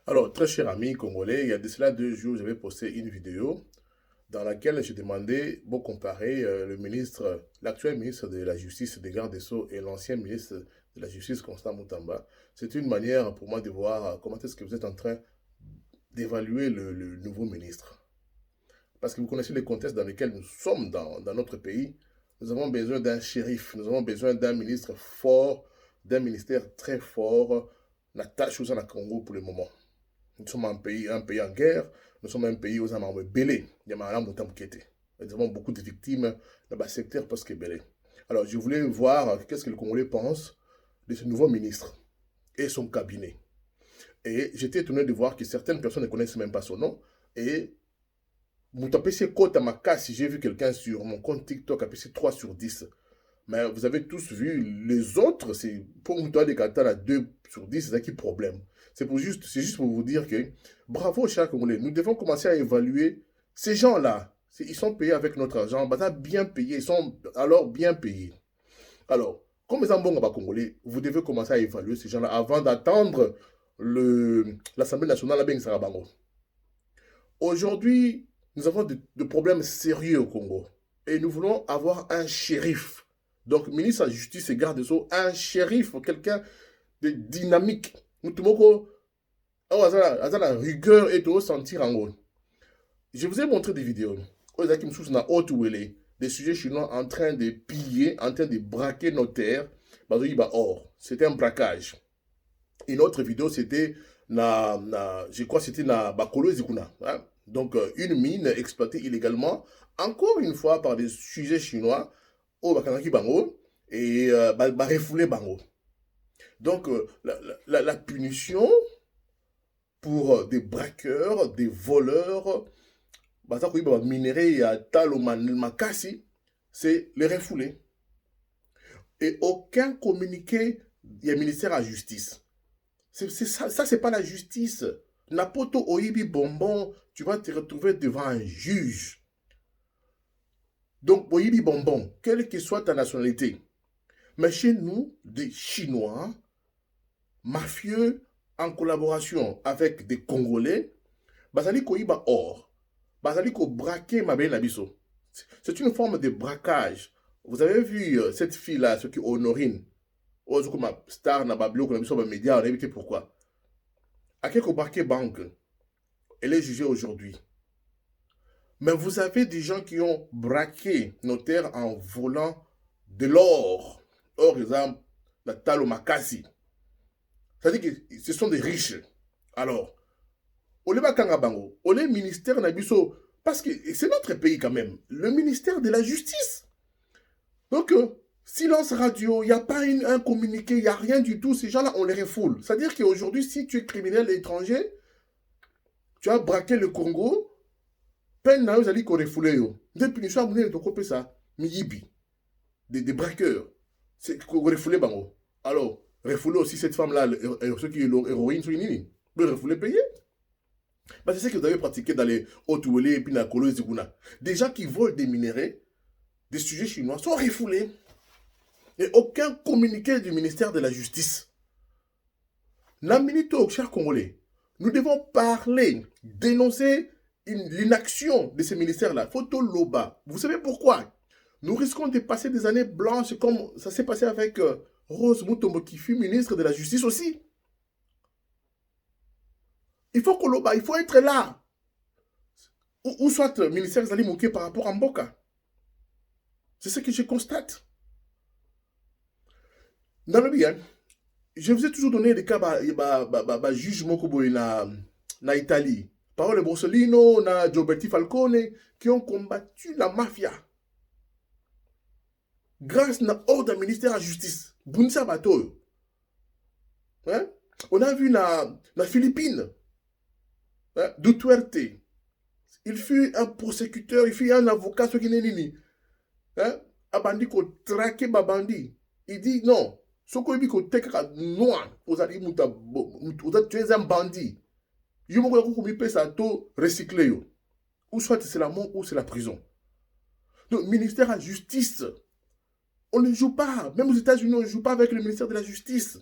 Alors, très cher ami congolais, il y a de cela 2 jours, j'avais posté une vidéo dans laquelle je demandais de comparer l'actuel ministre de la Justice, des Gardes des Sceaux, et l'ancien ministre de la Justice, Constant Moutamba. C'est une manière pour moi de voir comment est-ce que vous êtes en train d'évaluer le nouveau ministre. Parce que vous connaissez les contextes dans lesquels nous sommes dans notre pays. Nous avons besoin d'un shérif, nous avons besoin d'un ministre fort, d'un ministère très fort. La tâche aux en Congo pour le moment. Nous sommes un pays en guerre, nous sommes un pays aux armes belé. Nous avons beaucoup de victimes dans le secteur parce que belé. Alors, je voulais voir qu'est-ce que le Congolais pense de ce nouveau ministre et son cabinet. Et j'étais étonné de voir que certaines personnes ne connaissent même pas son nom. Et si j'ai vu quelqu'un sur mon compte TikTok appeler 3 sur 10. Mais vous avez tous vu, les autres, c'est pour moi des caractères à 2 sur 10, c'est ça qui est problème. C'est juste pour vous dire que bravo, chers Congolais, nous devons commencer à évaluer ces gens-là. Ils sont payés avec notre argent, bah, bien payés, ils sont alors bien payés. Alors, comme les Ambonga Congolais, vous devez commencer à évaluer ces gens-là avant d'attendre l'Assemblée nationale à Sarabango. Aujourd'hui, nous avons de problèmes sérieux au Congo. Et nous voulons avoir un shérif. Donc, ministre de la Justice et garde des Sceaux, un shérif, quelqu'un de dynamique. Nous avons la rigueur et de sentir en haut. Je vous ai montré des vidéos. Des sujets chinois en train de piller, en train de braquer nos terres. Or, c'était un braquage. Une autre vidéo, c'était, je crois que c'était na Bakolo Zikuna. Hein? Donc, une mine exploitée illégalement, encore une fois par des sujets chinois, au Bakanaki Bango, et refoulé Bango. Donc, la punition pour des braqueurs, des voleurs, c'est les refouler. Et aucun communiqué, il y a ministère à la justice. Ça c'est pas la justice. Napoto Oibi Bonbon, tu vas te retrouver devant un juge. Donc, Oibi Bonbon, quelle que soit ta nationalité. Mais chez nous, des Chinois, mafieux, en collaboration avec des Congolais, Basali Koiba Or, Basali Ko braquer ma belle Abisso. C'est une forme de braquage. Vous avez vu cette fille-là, ce qui est Honorine, comme star na babio, qu'on a vu sur les médias, on a évité pourquoi. À quel braquer banque, elle est jugée aujourd'hui. Mais vous avez des gens qui ont braqué nos terres en volant de l'or. Or, exemple, la Talo Makasi. C'est-à-dire que ce sont des riches. Alors, au Bango, au ministère Nabiso, parce que c'est notre pays quand même, le ministère de la Justice. Donc, silence radio, il n'y a pas un communiqué, il n'y a rien du tout. Ces gens-là, on les refoule. C'est-à-dire qu'aujourd'hui, si tu es criminel étranger, tu as braqué le Congo, peine na yo ezali korefoule yo nde punition ya monene tokope ça miyibi des braqueurs c'est korefoule bango. Alors refouler aussi cette femme là ceux qui héroïne sur nini le refouler payer. Bah, c'est ce que vous avez pratiqué dans les Hautes-Ouélé et puis dans la Kolo Ziguna. Des gens qui volent des minerais, des sujets chinois sont refoulés et aucun communiqué du ministère de la Justice. La minute au cher Congolais, nous devons parler, dénoncer l'inaction de ces ministères-là. Photo Loba. Vous savez pourquoi? Nous risquons de passer des années blanches comme ça s'est passé avec Rose Mutombo qui fut ministre de la Justice aussi. Il faut Koloba, il faut être là. Ou soit le ministère Zali Mouké par rapport à Mboka. C'est ce que je constate. Dans le bien, je vous ai toujours donné des cas de jugement na Italie. Paolo Borsellino, na Gioberti Falcone, qui ont combattu la mafia. Grâce à l'ordre du ministère de la Justice. Bunsa Bato. Hein? On a vu na Philippines. Hein? Duterte. Il fut un prosécuteur, il fut un avocat, ce qui n'est nini. Hein? Abandi ko traqué babandi. Il dit non. Ce qu'on dit ko teka noir. Vous tu es un bandit. Yo mo ko mi pesa to recycler yo. Ou soit c'est la mort ou c'est la prison. Donc ministère de la justice, on ne joue pas. Même aux États-Unis, on ne joue pas avec le ministère de la justice.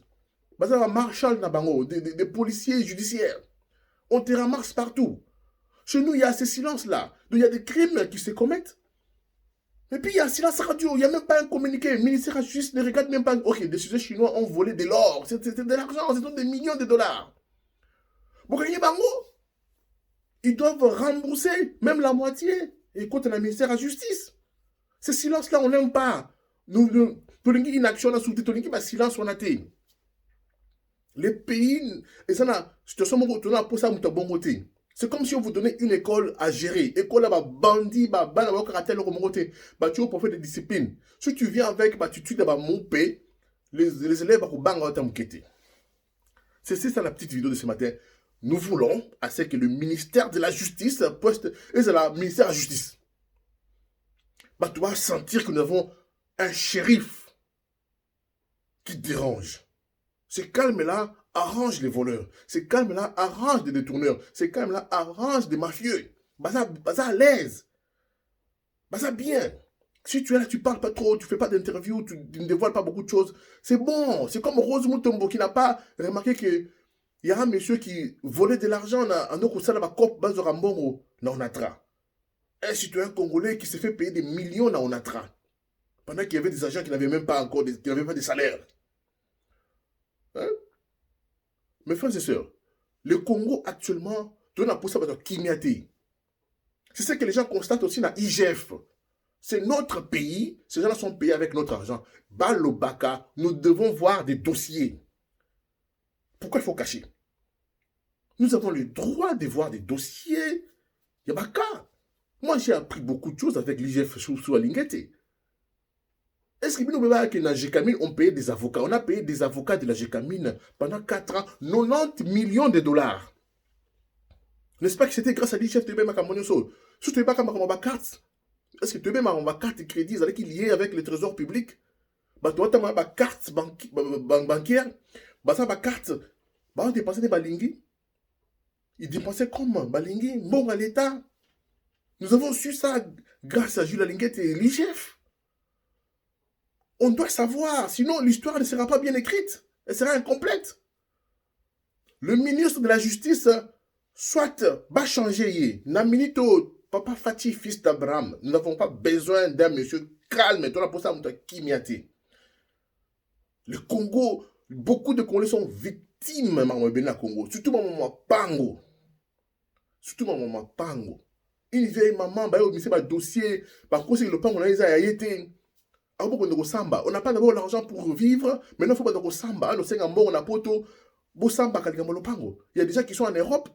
Parce que Marshall Nabango, des policiers judiciaires. On te ramasse partout. Chez nous, il y a ces silences-là. Donc, il y a des crimes qui se commettent. Et puis, il y a un silence radio. Il n'y a même pas un communiqué. Le ministère de la Justice ne regarde même pas. Ok, des sujets chinois ont volé de l'or. C'est de l'argent. C'est des millions de dollars. Bon, ils doivent rembourser même la moitié. Et quand on a le ministère de la Justice. Ce silence-là, on n'aime pas. Nous, tolingi inaction na souté, tolingi ba silence on a été. Les pays, et ça n'a, situation retourner pour ça, bon côté. C'est comme si on vous donnait une école à gérer. École là, bandit, ban, caractère, le tu es pour faire des disciplines. Si tu viens avec, tu tues d'abord mon paix, les élèves vont bang t'amqueter. C'est ça la petite vidéo de ce matin. Nous voulons à ce que le ministère de la Justice poste, et c'est le ministère de la Justice. Tu vas sentir que nous avons un shérif qui dérange. Ce calme-là arrange les voleurs. Ce calme-là arrange des détourneurs. Ce calme-là arrange des mafieux. Ça à l'aise. Ça bien. Si tu es là, tu parles pas trop, tu fais pas d'interview, tu ne dévoiles pas beaucoup de choses, c'est bon. C'est comme Rose Mutombo qui n'a pas remarqué qu'il y a un monsieur qui volait de l'argent en Okusala Bakop Bazorambongo na Onatra. Un citoyen congolais qui s'est fait payer des millions na Onatra. Pendant qu'il y avait des agents qui n'avaient même pas encore, qui n'avaient pas de salaire. Hein? Mes frères et sœurs, le Congo actuellement, tu as pour ça Kimiate. C'est ce que les gens constatent aussi dans l'IGF. C'est notre pays, ces gens-là sont payés avec notre argent. Balobaka, nous devons voir des dossiers. Pourquoi il faut cacher? Nous avons le droit de voir des dossiers. Yabaka. Moi, j'ai appris beaucoup de choses avec l'IGF sous Alingete. Est-ce que nous que dans la GECAMINE, on payait des avocats? On a payé des avocats de la GECAMINE pendant 4 ans, 90 millions de dollars. N'est-ce pas que c'était grâce à l'IGF de Bemakamoniso? Si tu n'es pas comme ma carte, est-ce que tu es ma carte de crédit qui est liée avec le trésor public? Tu as ma carte bancaire, ça ma carte, on dépensait des balingui. Ils dépensaient comment? Balingui, bon à l'État. Nous avons su ça grâce à Jules Alinguet et l'IGF. On doit savoir, sinon l'histoire ne sera pas bien écrite. Elle sera incomplète. Le ministre de la Justice, soit va changer. Naminito, papa Fatih, fils d'Abraham. Nous n'avons pas besoin d'un monsieur calme. Toi, pour ça, on qui le Congo, beaucoup de Congolais sont victimes de Congo. Surtout maman Pango. Surtout maman Pango. Une vieille maman, un dossier, par contre, le Pango, on a été. On n'a pas d'abord l'argent pour vivre, mais il faut pas de samba. Il y a des gens qui sont en Europe,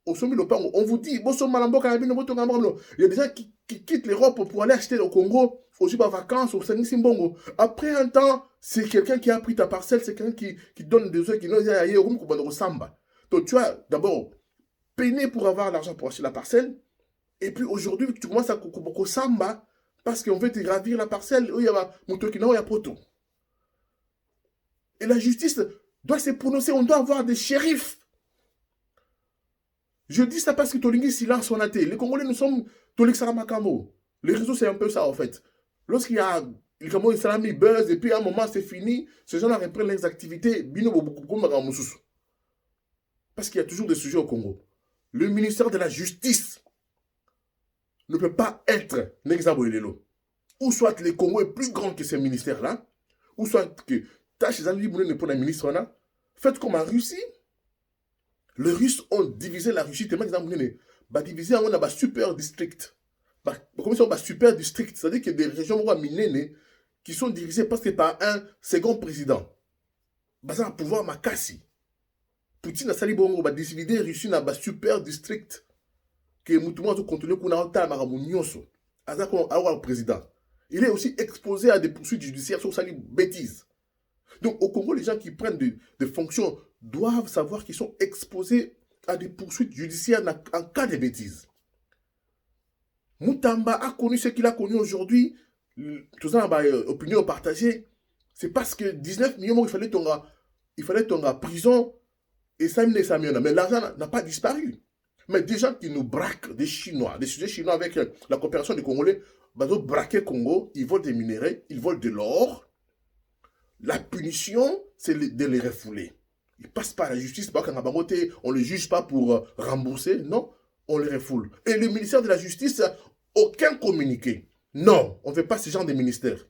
on vous dit, il y a des gens qui quittent l'Europe pour aller acheter au Congo, aussi par vacances, au Simbongo. Après un temps, c'est quelqu'un qui a pris ta parcelle, c'est quelqu'un qui donne des œufs, qui n'ont pas de samba. Donc tu as d'abord peiné pour avoir l'argent pour acheter la parcelle, et puis aujourd'hui, tu commences à samba. Parce qu'on veut te gravir la parcelle où il y a Moutokina, où il y a Poto. Et la justice doit se prononcer, on doit avoir des shérifs. Je dis ça parce que Tolingi silence on a été. Les Congolais, nous sommes Tolik Saramakambo. Les réseaux, c'est un peu ça en fait. Lorsqu'il y a les Congolais, Salami buzz, et puis à un moment c'est fini, ces gens-là reprennent leurs activités. Parce qu'il y a toujours des sujets au Congo. Le ministère de la Justice ne peut pas être Nexaboyelelo. Ou soit le Congo est plus grand que ce ministère-là, ou soit que tâche les alliés ne pour un ministre là. Faites comme en Russie. Les Russes ont divisé la Russie tellement qu'ils ont divisé en un super district. Comme ça, on a super district. C'est-à-dire qu'il y a des régions qui sont dirigées parce que par un second président. Ça a pouvoir makasi. Poutine a sali bongo va diviser la Russie dans un super district. Que Moutouma a contrôlé qu'on a un temps à président. Il est aussi exposé à des poursuites judiciaires sur sa bêtise. Donc au Congo, les gens qui prennent des fonctions doivent savoir qu'ils sont exposés à des poursuites judiciaires en cas de bêtises. Moutamba a connu ce qu'il a connu aujourd'hui. Tout ça, opinion partagée. C'est parce que 19 millions, il fallait tomber en prison et ça mais l'argent n'a pas disparu. Mais des gens qui nous braquent, des Chinois, des sujets chinois avec la coopération des Congolais, ils braquent Congo, ils volent des minerais, ils volent de l'or. La punition, c'est de les refouler. Ils passent par la justice, on ne les juge pas pour rembourser, non, on les refoule. Et le ministère de la Justice, aucun communiqué. Non, on ne fait pas ce genre de ministère.